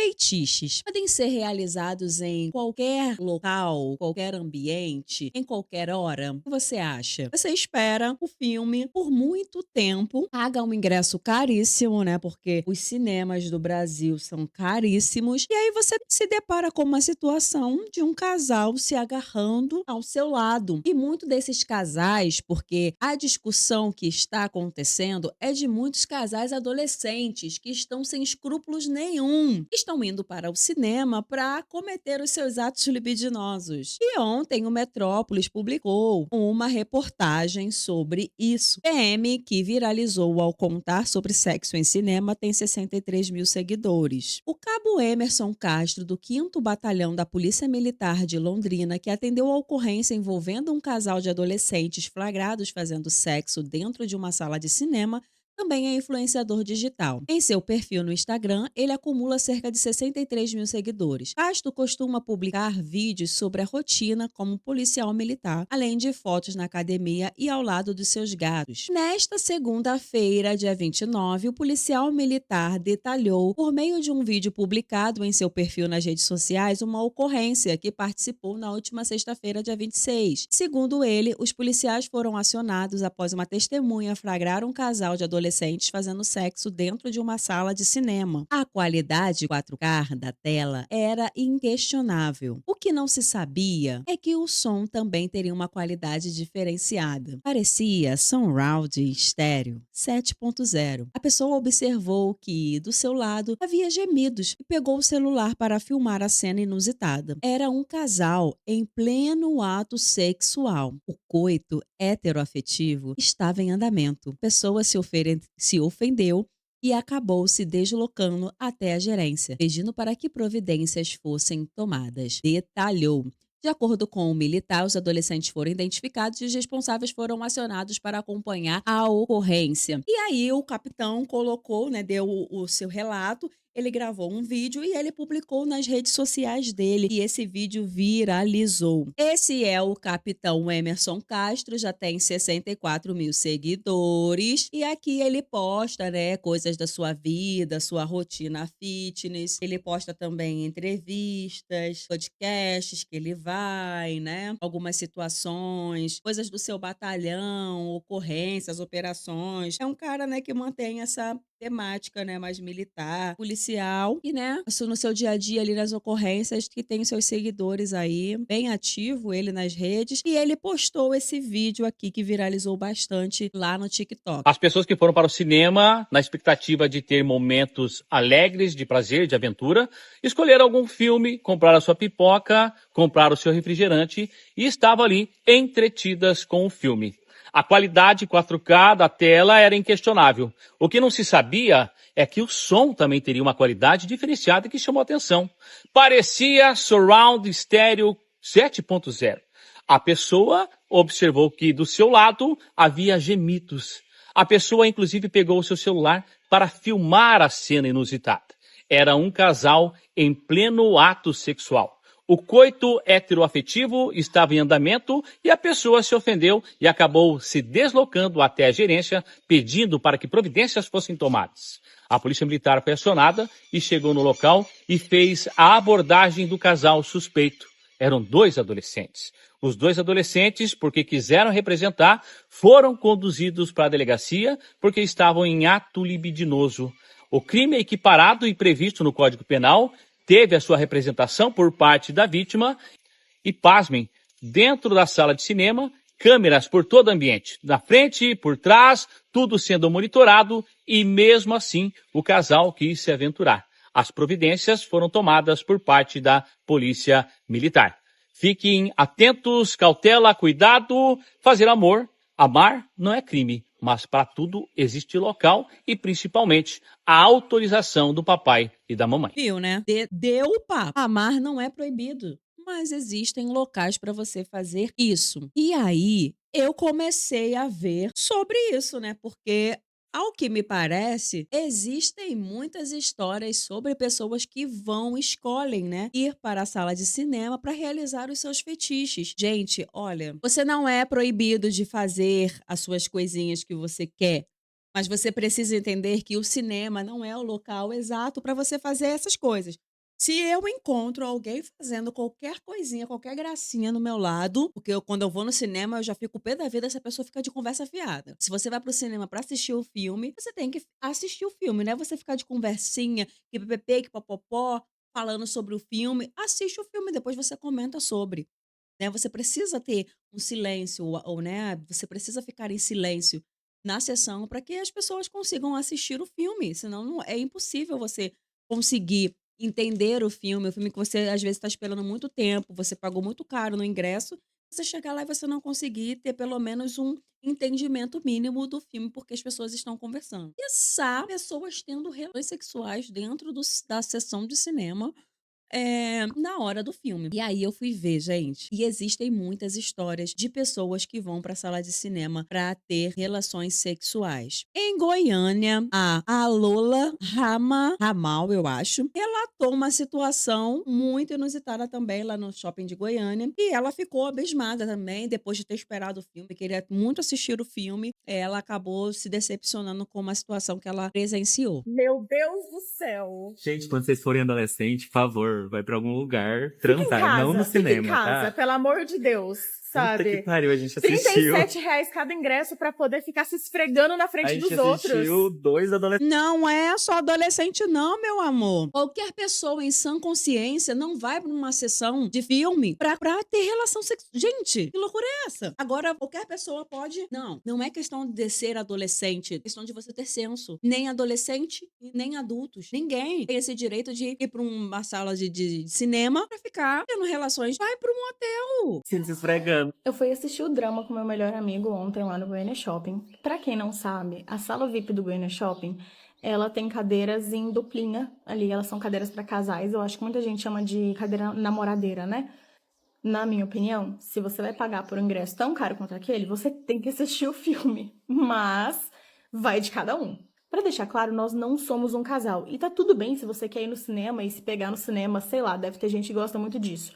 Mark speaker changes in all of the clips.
Speaker 1: Feitiços podem ser realizados em qualquer local, qualquer ambiente, em qualquer hora? O que você acha? Você espera o filme por muito tempo, paga um ingresso caríssimo, né? Porque os cinemas do Brasil são caríssimos. E aí você se depara com uma situação de um casal se agarrando ao seu lado. E muito desses casais, porque a discussão que está acontecendo é de muitos casais adolescentes que estão sem escrúpulos nenhum. Estão indo para o cinema para cometer os seus atos libidinosos. E ontem o Metrópolis publicou uma reportagem sobre isso. PM, que viralizou ao contar sobre sexo em cinema, tem 63 mil seguidores. O cabo Emerson Castro, do 5º Batalhão da Polícia Militar de Londrina, que atendeu a ocorrência envolvendo um casal de adolescentes flagrados fazendo sexo dentro de uma sala de cinema, também é influenciador digital. Em seu perfil no Instagram, ele acumula cerca de 63 mil seguidores. Castro costuma publicar vídeos sobre a rotina como policial militar, além de fotos na academia e ao lado dos seus gatos. Nesta segunda-feira, dia 29, o policial militar detalhou, por meio de um vídeo publicado em seu perfil nas redes sociais, uma ocorrência que participou na última sexta-feira, dia 26. Segundo ele, os policiais foram acionados após uma testemunha flagrar um casal de adolescentes fazendo sexo dentro de uma sala de cinema. A qualidade 4K da tela era inquestionável. O que não se sabia é que o som também teria uma qualidade diferenciada. Parecia surround estéreo 7.0. A pessoa observou que, do seu lado, havia gemidos e pegou o celular para filmar a cena inusitada. Era um casal em pleno ato sexual. O coito heteroafetivo estava em andamento. A pessoa se ofendeu e acabou se deslocando até a gerência, pedindo para que providências fossem tomadas. Detalhou. De acordo com o militar, os adolescentes foram identificados e os responsáveis foram acionados para acompanhar a ocorrência. E aí o capitão colocou, né, deu o seu relato. Ele gravou um vídeo e ele publicou nas redes sociais dele. E esse vídeo viralizou. Esse é o capitão Emerson Castro, já tem 64 mil seguidores. E aqui ele posta, né, coisas da sua vida, sua rotina fitness. Ele posta também entrevistas, podcasts que ele vai, né? Algumas situações, coisas do seu batalhão, ocorrências, operações. É um cara, né, que mantém essa temática, né, mais militar, policial e, né, isso no seu dia a dia ali nas ocorrências, que tem os seus seguidores aí, bem ativo ele nas redes, e ele postou esse vídeo aqui que viralizou bastante lá no TikTok.
Speaker 2: As pessoas que foram para o cinema na expectativa de ter momentos alegres, de prazer, de aventura, escolheram algum filme, compraram a sua pipoca, compraram o seu refrigerante e estavam ali entretidas com o filme. A qualidade 4K da tela era inquestionável. O que não se sabia é que o som também teria uma qualidade diferenciada que chamou a atenção. Parecia surround estéreo 7.0. A pessoa observou que do seu lado havia gemidos. A pessoa, inclusive, pegou o seu celular para filmar a cena inusitada. Era um casal em pleno ato sexual. O coito heteroafetivo estava em andamento e a pessoa se ofendeu e acabou se deslocando até a gerência, pedindo para que providências fossem tomadas. A polícia militar foi acionada e chegou no local e fez a abordagem do casal suspeito. Eram 2 adolescentes. Os 2 adolescentes, porque quiseram representar, foram conduzidos para a delegacia porque estavam em ato libidinoso. O crime é equiparado e previsto no Código Penal, teve a sua representação por parte da vítima e, pasmem, dentro da sala de cinema, câmeras por todo o ambiente, na frente, por trás, tudo sendo monitorado e, mesmo assim, o casal quis se aventurar. As providências foram tomadas por parte da Polícia Militar. Fiquem atentos, cautela, cuidado, fazer amor, amar não é crime, mas para tudo existe local e principalmente a autorização do papai e da mamãe.
Speaker 1: Viu, né? Deu o papo. Amar não é proibido, mas existem locais para você fazer isso. E aí, eu comecei a ver sobre isso, né? Porque, ao que me parece, existem muitas histórias sobre pessoas que escolhem, né, ir para a sala de cinema para realizar os seus fetiches. Gente, olha, você não é proibido de fazer as suas coisinhas que você quer. Mas você precisa entender que o cinema não é o local exato para você fazer essas coisas. Se eu encontro alguém fazendo qualquer coisinha, qualquer gracinha no meu lado, porque quando eu vou no cinema, eu já fico pé da vida, essa pessoa fica de conversa fiada. Se você vai pro cinema pra assistir o filme, você tem que assistir o filme, né? Você ficar de conversinha, que ppp, que popopó, falando sobre o filme. Assiste o filme, depois você comenta sobre. Né? Você precisa ter um silêncio, ou, né? Você precisa ficar em silêncio na sessão para que as pessoas consigam assistir o filme. Senão é impossível você conseguir entender o filme que você às vezes está esperando muito tempo, você pagou muito caro no ingresso, você chegar lá e você não conseguir ter pelo menos um entendimento mínimo do filme porque as pessoas estão conversando. Quiçá pessoas tendo relações sexuais dentro da sessão de cinema na hora do filme. E aí eu fui ver, gente, e existem muitas histórias de pessoas que vão pra sala de cinema pra ter relações sexuais. Em Goiânia, a Lola Ramal, eu acho, relatou uma situação muito inusitada também lá no shopping de Goiânia, e ela ficou abismada também, depois de ter esperado o filme, queria muito assistir o filme, ela acabou se decepcionando com uma situação que ela presenciou.
Speaker 3: Meu Deus do céu.
Speaker 4: Gente, quando vocês forem adolescente, por favor, vai pra algum lugar
Speaker 3: Fica em
Speaker 4: transar,
Speaker 3: casa,
Speaker 4: não no
Speaker 3: fica em
Speaker 4: cinema,
Speaker 3: casa,
Speaker 4: tá?
Speaker 3: pelo amor de Deus,
Speaker 4: Puta que
Speaker 3: sabe?
Speaker 4: pariu, a gente assistiu.
Speaker 3: R$37 cada ingresso pra poder ficar se esfregando na
Speaker 4: A
Speaker 3: frente
Speaker 4: gente
Speaker 3: dos outros.
Speaker 4: assistiu 2 adolescentes.
Speaker 1: Não é só adolescente, não, meu amor. Qualquer pessoa em sã consciência não vai pra uma sessão de filme pra ter relação sexual. Gente, que loucura é essa? Agora, qualquer pessoa pode. Não, não é questão de ser adolescente, é questão de você ter senso. Nem adolescente e nem adultos. Ninguém tem esse direito de ir pra uma sala de cinema pra ficar tendo relações. Vai pra um hotel.
Speaker 4: Se esfregando.
Speaker 3: Eu fui assistir o drama com meu melhor amigo ontem lá no Goiânia Shopping. Pra quem não sabe, a sala VIP do Goiânia Shopping, ela tem cadeiras em duplinha ali, elas são cadeiras pra casais. Eu acho que muita gente chama de cadeira namoradeira, né? Na minha opinião, se você vai pagar por um ingresso tão caro quanto aquele, você tem que assistir o filme. Mas vai de cada um. Pra deixar claro, nós não somos um casal. E tá tudo bem se você quer ir no cinema e se pegar no cinema, sei lá, deve ter gente que gosta muito disso.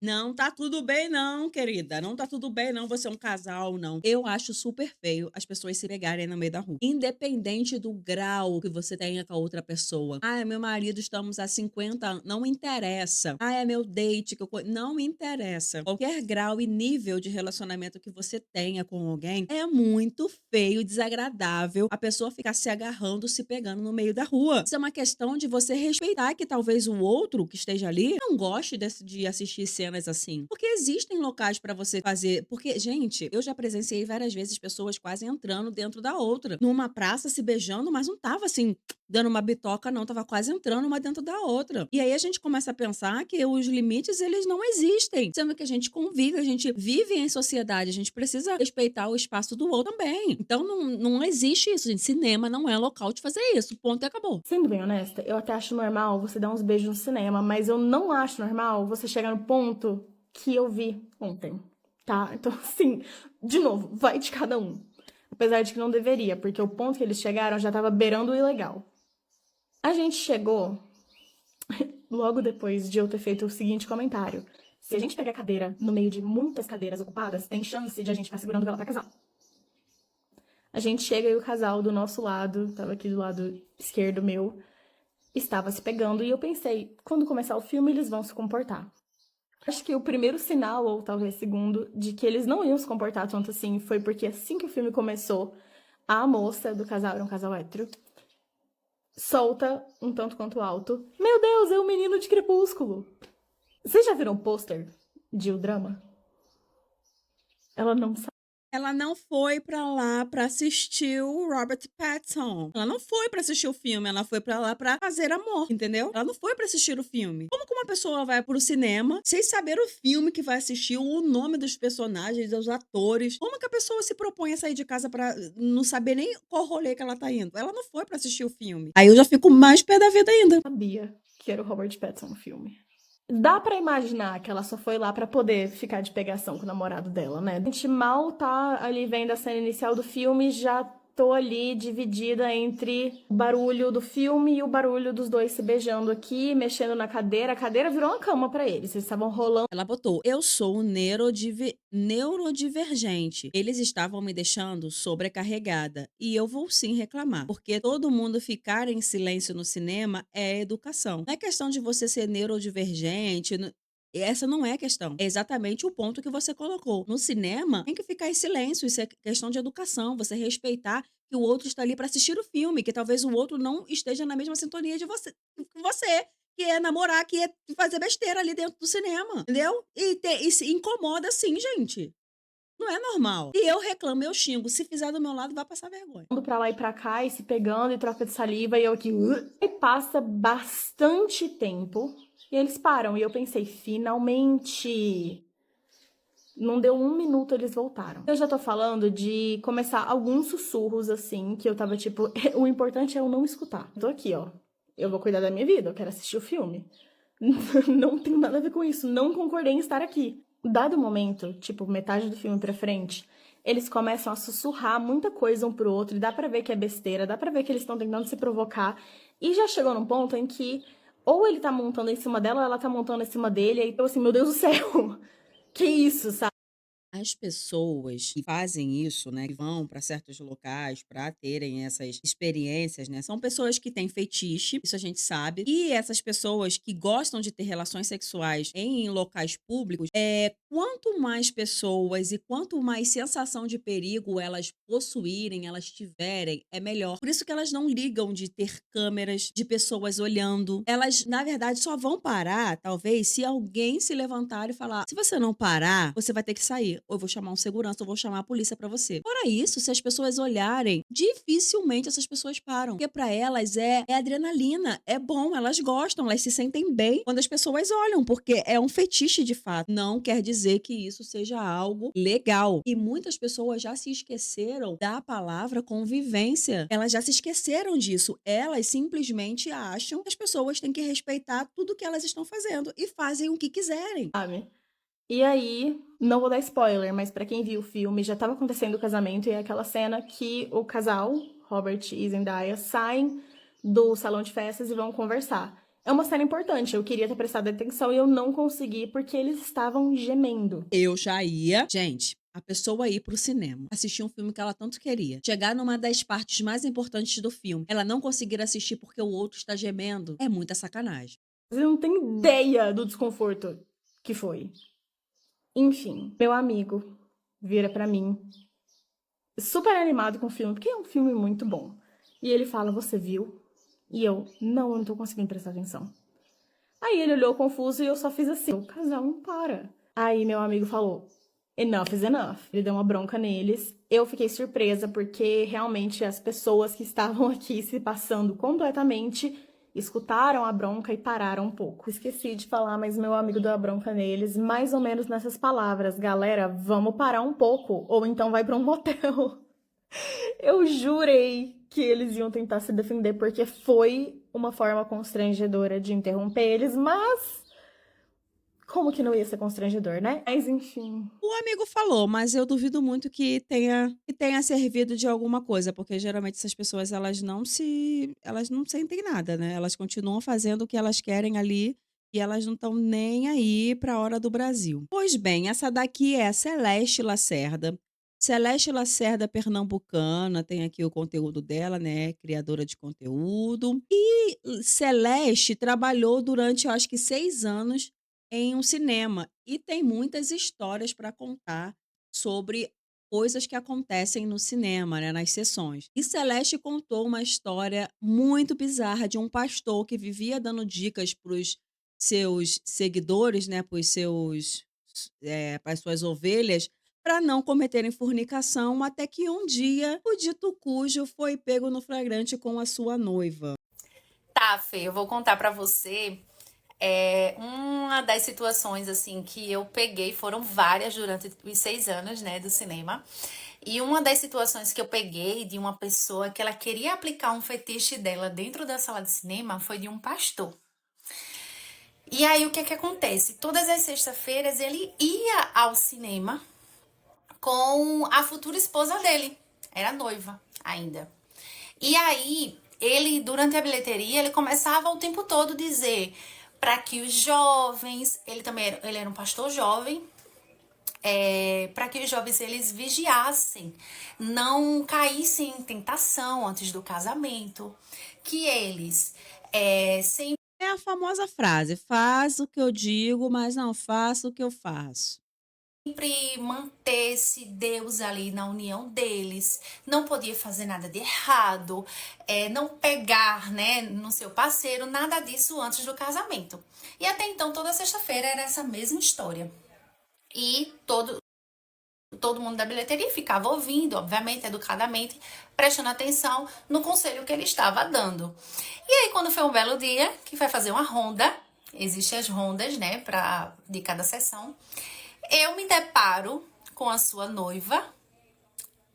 Speaker 1: Não tá tudo bem, não, querida. Não tá tudo bem, não. Você é um casal, não. Eu acho super feio as pessoas se pegarem no meio da rua. Independente do grau que você tenha com a outra pessoa. Ah, é meu marido, estamos há 50 anos. Não interessa. Ah, é meu date. Não interessa. Qualquer grau e nível de relacionamento que você tenha com alguém é muito feio, desagradável a pessoa ficar se agarrando, se pegando no meio da rua. Isso é uma questão de você respeitar que talvez o outro que esteja ali não goste de assistir cenas assim. Porque existem locais pra você fazer. Porque, gente, eu já presenciei várias vezes pessoas quase entrando dentro da outra. Numa praça se beijando, mas não tava assim, dando uma bitoca, não. Tava quase entrando uma dentro da outra. E aí a gente começa a pensar que os limites, eles não existem. Sendo que a gente convive, a gente vive em sociedade, a gente precisa respeitar o espaço do outro também. Então não existe isso, gente. Cinema não é local de fazer isso. Ponto e acabou.
Speaker 3: Sendo bem honesta, eu até acho normal você dar uns beijos no cinema, mas eu não acho normal você chegar no ponto que eu vi ontem, tá? Então, assim, de novo, vai de cada um. Apesar de que não deveria, porque o ponto que eles chegaram já tava beirando o ilegal. A gente chegou logo depois de eu ter feito o seguinte comentário. Se a gente pegar a cadeira no meio de muitas cadeiras ocupadas, tem chance de a gente ficar segurando ela pra casal. A gente chega e o casal do nosso lado, tava aqui do lado esquerdo meu, estava se pegando e eu pensei, quando começar o filme eles vão se comportar. Acho que o primeiro sinal, ou talvez segundo, de que eles não iam se comportar tanto assim foi porque assim que o filme começou, a moça do casal, era um casal hétero, solta um tanto quanto alto: "Meu Deus, é o menino de Crepúsculo!" Vocês já viram o pôster de O Drama? Ela não sabe.
Speaker 1: Ela não foi pra lá pra assistir o Robert Pattinson. Ela não foi pra assistir o filme, ela foi pra lá pra fazer amor, entendeu? Ela não foi pra assistir o filme. Como que uma pessoa vai pro cinema sem saber o filme que vai assistir, o nome dos personagens, dos atores? Como que a pessoa se propõe a sair de casa pra não saber nem qual rolê que ela tá indo? Ela não foi pra assistir o filme. Aí eu já fico mais pé da vida ainda.
Speaker 3: Sabia que era o Robert Pattinson no filme. Dá pra imaginar que ela só foi lá pra poder ficar de pegação com o namorado dela, né? A gente mal tá ali vendo a cena inicial do filme, já tô ali dividida entre o barulho do filme e o barulho dos dois se beijando aqui, mexendo na cadeira. A cadeira virou uma cama pra eles. Eles estavam rolando.
Speaker 1: Ela botou: eu sou neurodivergente. Eles estavam me deixando sobrecarregada. E eu vou sim reclamar. Porque todo mundo ficar em silêncio no cinema é educação. Não é questão de você ser neurodivergente. Essa não é a questão. É exatamente o ponto que você colocou. No cinema, tem que ficar em silêncio. Isso é questão de educação. Você respeitar que o outro está ali para assistir o filme, que talvez o outro não esteja na mesma sintonia de você, que você, que é namorar, que é fazer besteira ali dentro do cinema, entendeu? E se incomoda sim, gente. Não é normal. E eu reclamo, eu xingo. Se fizer do meu lado, vai passar vergonha.
Speaker 3: Pra lá e pra cá, e se pegando, e troca de saliva, e eu aqui. E passa bastante tempo, e eles param. E eu pensei, finalmente. Não deu 1 minuto, eles voltaram. Eu já tô falando de começar alguns sussurros, assim, que eu tava tipo, o importante é eu não escutar. Tô aqui, ó. Eu vou cuidar da minha vida, eu quero assistir o filme. Não tem nada a ver com isso, não concordei em estar aqui. Dado o momento, tipo, metade do filme pra frente, eles começam a sussurrar muita coisa um pro outro, e dá pra ver que é besteira, dá pra ver que eles estão tentando se provocar, e já chegou num ponto em que ou ele tá montando em cima dela, ou ela tá montando em cima dele, e aí eu assim, meu Deus do céu, que isso, sabe?
Speaker 1: As pessoas que fazem isso, né, que vão para certos locais para terem essas experiências, né, são pessoas que têm fetiche, isso a gente sabe. E essas pessoas que gostam de ter relações sexuais em locais públicos, quanto mais pessoas e quanto mais sensação de perigo elas possuírem, elas tiverem, é melhor. Por isso que elas não ligam de ter câmeras, de pessoas olhando. Elas, na verdade, só vão parar, talvez, se alguém se levantar e falar: se você não parar, você vai ter que sair. Ou eu vou chamar um segurança, ou vou chamar a polícia pra você. Fora isso, se as pessoas olharem, dificilmente essas pessoas param. Porque pra elas é adrenalina, é bom, elas gostam, elas se sentem bem quando as pessoas olham, porque é um fetiche de fato. Não quer dizer que isso seja algo legal. E muitas pessoas já se esqueceram da palavra convivência. Elas já se esqueceram disso. Elas simplesmente acham que as pessoas têm que respeitar tudo que elas estão fazendo e fazem o que quiserem.
Speaker 3: Sabe? E aí, não vou dar spoiler, mas pra quem viu o filme, já tava acontecendo o casamento e é aquela cena que o casal, Robert e Zendaya, saem do salão de festas e vão conversar. É uma cena importante, eu queria ter prestado atenção e eu não consegui porque eles estavam gemendo.
Speaker 1: Eu já ia. Gente, a pessoa ir pro cinema, assistir um filme que ela tanto queria, chegar numa das partes mais importantes do filme, ela não conseguir assistir porque o outro está gemendo, é muita sacanagem.
Speaker 3: Você não tem ideia do desconforto que foi. Enfim, meu amigo vira pra mim, super animado com o filme, porque é um filme muito bom. E ele fala, você viu? E eu não tô conseguindo prestar atenção. Aí ele olhou confuso e eu só fiz assim, o casal não para. Aí meu amigo falou, enough is enough. Ele deu uma bronca neles. Eu fiquei surpresa porque realmente as pessoas que estavam aqui se passando completamente escutaram a bronca e pararam um pouco. Esqueci de falar, mas meu amigo deu a bronca neles, mais ou menos nessas palavras. Galera, vamos parar um pouco, ou então vai pra um motel. Eu jurei que eles iam tentar se defender, porque foi uma forma constrangedora de interromper eles, mas como que não ia ser constrangedor, né? Mas enfim.
Speaker 1: O amigo falou, mas eu duvido muito que tenha servido de alguma coisa, porque geralmente essas pessoas elas não sentem nada, né? Elas continuam fazendo o que elas querem ali e elas não estão nem aí para a hora do Brasil. Pois bem, essa daqui é a Celeste Lacerda. Celeste Lacerda pernambucana, tem aqui o conteúdo dela, né? Criadora de conteúdo. E Celeste trabalhou durante, eu acho que 6 anos em um cinema e tem muitas histórias para contar sobre coisas que acontecem no cinema, né, nas sessões. E Celeste contou uma história muito bizarra de um pastor que vivia dando dicas para os seus seguidores, né, para as suas ovelhas, para não cometerem fornicação, até que um dia o dito cujo foi pego no flagrante com a sua noiva.
Speaker 5: Tá, Fê, eu vou contar pra você. Uma das situações assim que eu peguei, foram várias durante os 6 anos, né, do cinema. E uma das situações que eu peguei de uma pessoa que ela queria aplicar um fetiche dela dentro da sala de cinema foi de um pastor. E aí o que é que acontece? Todas as sextas-feiras ele ia ao cinema com a futura esposa dele. era noiva ainda. E aí, ele, durante a bilheteria, ele começava o tempo todo dizer para que os jovens, ele era um pastor jovem, para que os jovens eles vigiassem, não caíssem em tentação antes do casamento, que eles sempre
Speaker 1: É a famosa frase: faz o que eu digo, mas não faça o que eu faço.
Speaker 5: mantesse Deus ali na união deles, não podia fazer nada de errado, não pegar, né, no seu parceiro, nada disso antes do casamento. E até então, toda sexta-feira era essa mesma história. E todo mundo da bilheteria ficava ouvindo, obviamente, educadamente, prestando atenção no conselho que ele estava dando. E aí, quando foi um belo dia, que vai fazer uma ronda, existem as rondas, né, de cada sessão, eu me deparo com a sua noiva,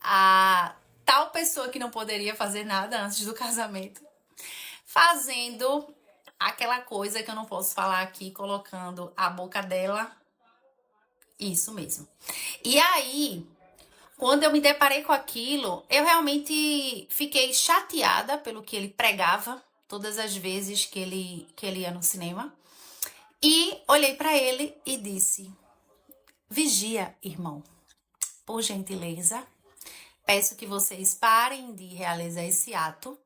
Speaker 5: a tal pessoa que não poderia fazer nada antes do casamento, fazendo aquela coisa que eu não posso falar aqui, colocando a boca dela. Isso mesmo. E aí, quando eu me deparei com aquilo, eu realmente fiquei chateada pelo que ele pregava todas as vezes que ele ia no cinema. E olhei para ele e disse: vigia, irmão. Por gentileza, peço que vocês parem de realizar esse ato.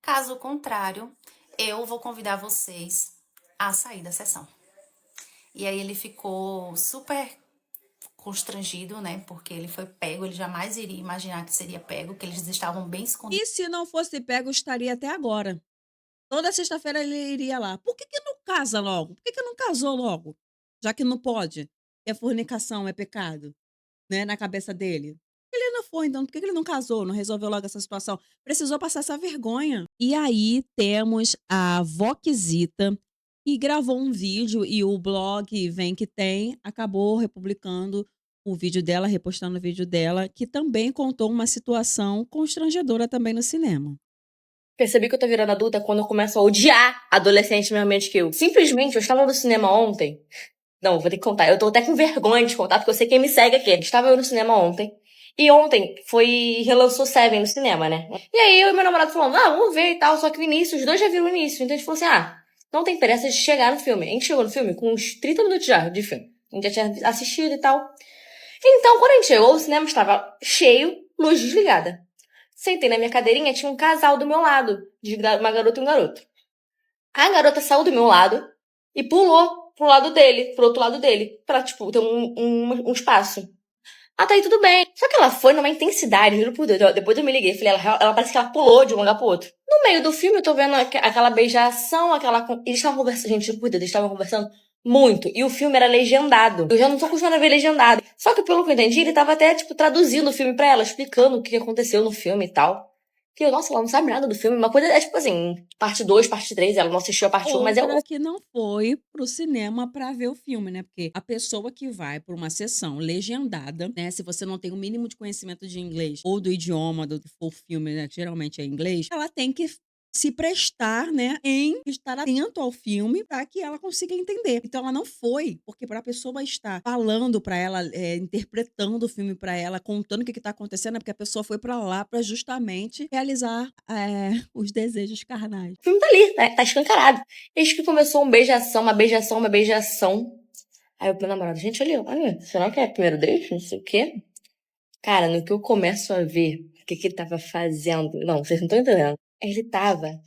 Speaker 5: Caso contrário, eu vou convidar vocês a sair da sessão. E aí ele ficou super constrangido, né? Porque ele foi pego, ele jamais iria imaginar que seria pego, que eles estavam bem escondidos.
Speaker 1: E se não fosse pego, estaria até agora. Toda sexta-feira ele iria lá. Por que não casa logo? Por que não casou logo? Já que não pode. É fornicação, é pecado, né? Na cabeça dele. Ele não foi, então, por que ele não casou? Não resolveu logo essa situação? Precisou passar essa vergonha. E aí temos a Voquisita, que gravou um vídeo e o blog Vem Que Tem acabou republicando o vídeo dela, repostando o vídeo dela, que também contou uma situação constrangedora também no cinema.
Speaker 6: Percebi que eu tô virando adulta quando eu começo a odiar adolescente mesmo que eu. Simplesmente, eu estava no cinema ontem. Não, vou ter que contar. Eu tô até com vergonha de contar, porque eu sei quem me segue aqui. Estava eu no cinema ontem. E ontem relançou Seven no cinema, né? E aí eu e meu namorado falando, vamos ver e tal. Só que o início, os dois já viram o início. Então a gente falou assim, não tem pressa de chegar no filme. A gente chegou no filme com uns 30 minutos já de filme. A gente já tinha assistido e tal. Então, quando a gente chegou, o cinema estava cheio, luz desligada. Sentei na minha cadeirinha, tinha um casal do meu lado, uma garota e um garoto. A garota saiu do meu lado e pulou pro outro lado dele, pra, tipo, ter um espaço. Tá aí tudo bem. Só que ela foi numa intensidade, juro por Deus. Depois eu me liguei, falei, ela parece que ela pulou de um lugar pro outro. No meio do filme, eu tô vendo aquela beijação, eles estavam conversando, gente, juro por Deus, eles estavam conversando muito. E o filme era legendado. Eu já não tô acostumada a ver legendado. Só que pelo que eu entendi, ele tava até, tipo, traduzindo o filme pra ela, explicando o que aconteceu no filme e tal. E eu, nossa, ela não sabe nada do filme. Uma coisa é, tipo assim, parte 2, parte 3, ela não assistiu a parte 1, mas
Speaker 1: Outra que não foi pro cinema pra ver o filme, né? Porque a pessoa que vai pra uma sessão legendada, né? Se você não tem o mínimo de conhecimento de inglês ou do idioma do que for o filme, né? Que geralmente é inglês, ela tem que se prestar, né, em estar atento ao filme para que ela consiga entender. Então ela não foi, porque para a pessoa estar falando para ela, interpretando o filme para ela, contando o que está acontecendo, é porque a pessoa foi para lá para justamente realizar os desejos carnais.
Speaker 6: o filme tá ali, né? Tá escancarado. Eis que começou uma beijação. Aí o meu namorado, gente, olha, será que é primeiro date? Não sei o quê. Cara, no que eu começo a ver o que ele tava fazendo... Não, vocês não estão entendendo. Ele tava...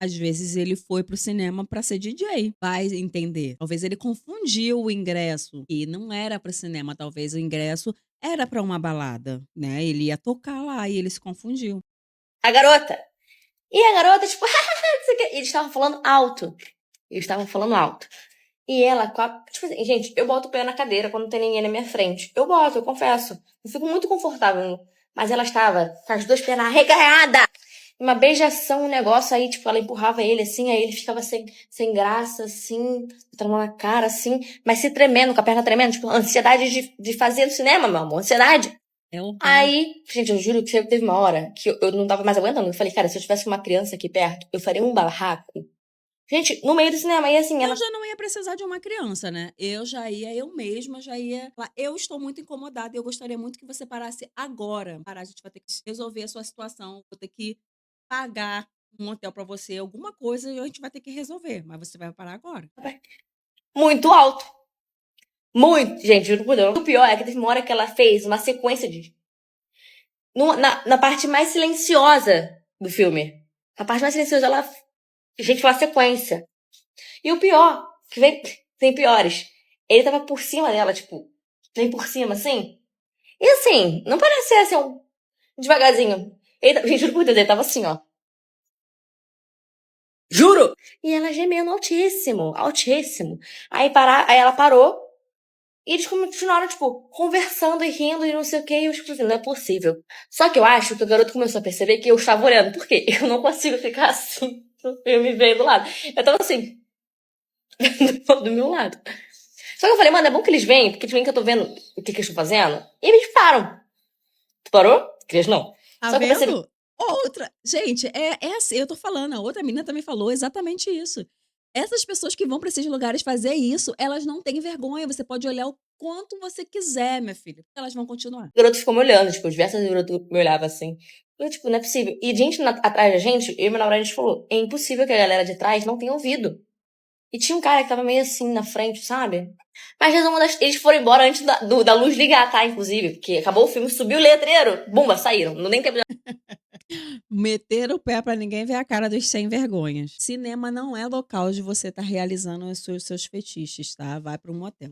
Speaker 1: Às vezes ele foi pro cinema para ser DJ, vai entender. Talvez ele confundiu o ingresso e não era para cinema, talvez o ingresso era para uma balada, né? Ele ia tocar lá e ele se confundiu.
Speaker 6: A garota, tipo, não sei o quê. E eles estavam falando alto. E ela, tipo assim, gente, eu boto o pé na cadeira quando não tem ninguém na minha frente. Eu confesso. Eu fico muito confortável. Mas ela estava com as duas pernas arreganhadas. Uma beijação, um negócio. Aí, tipo, ela empurrava ele, assim. Aí ele ficava sem graça, assim. Botando na cara, assim. Mas se tremendo, com a perna tremendo. Tipo, ansiedade de fazer no cinema, meu amor. Ansiedade. Aí, gente, eu juro que teve uma hora que eu não tava mais aguentando. Eu falei, cara, se eu tivesse uma criança aqui perto, eu faria um barraco. Gente, no meio do cinema. E assim,
Speaker 1: Eu
Speaker 6: ela.
Speaker 1: já não ia precisar de uma criança, né? Eu mesma já ia falar, eu estou muito incomodada e eu gostaria muito que você parasse agora. Parar, a gente vai ter que resolver a sua situação, vou ter que pagar um hotel pra você, alguma coisa, e a gente vai ter que resolver, mas você vai parar agora.
Speaker 6: Muito alto. Muito, gente, juro por Deus. O pior é que teve uma hora que ela fez uma sequência de. Na parte mais silenciosa do filme. A parte mais silenciosa, ela. Gente, foi uma sequência. E o pior, que vem piores. Ele tava por cima dela, tipo, vem por cima, assim. E assim, não parece ser assim, devagarzinho. Gente, juro por Deus, ele tava assim, ó. Juro! E ela gemendo altíssimo, altíssimo. Aí ela parou e eles continuaram, tipo, conversando e rindo e não sei o que. E eu, tipo, assim, não é possível. Só que eu acho que o garoto começou a perceber que eu estava olhando. Por quê? Eu não consigo ficar assim. Eu me veio do lado. Eu tava assim, do meu lado. Só que eu falei, mano, é bom que eles vêm, porque eles veem que eu tô vendo o que eles estão fazendo. E eles param. Tu parou? Eles não.
Speaker 1: Tá
Speaker 6: Só que eu percebi.
Speaker 1: vendo? Outra. Gente, é assim, eu tô falando, a outra menina também falou exatamente isso. Essas pessoas que vão pra esses lugares fazer isso, elas não têm vergonha. Você pode olhar o quanto você quiser, minha filha. Elas vão continuar.
Speaker 6: O garoto ficou me olhando, tipo, diversas vezes o garoto me olhava assim. Eu, tipo, não é possível. E gente atrás da gente, eu e meu namorado, a gente falou, é impossível que a galera de trás não tenha ouvido. E tinha um cara que tava meio assim na frente, sabe? Mas resumo, eles foram embora antes da luz ligar, tá? Inclusive, porque acabou o filme, subiu o letreiro, bumba, saíram. Não nem tempo.
Speaker 1: Meter o pé pra ninguém ver a cara dos sem vergonhas. Cinema não é local de você estar realizando os seus fetiches, tá? Vai pra um motel.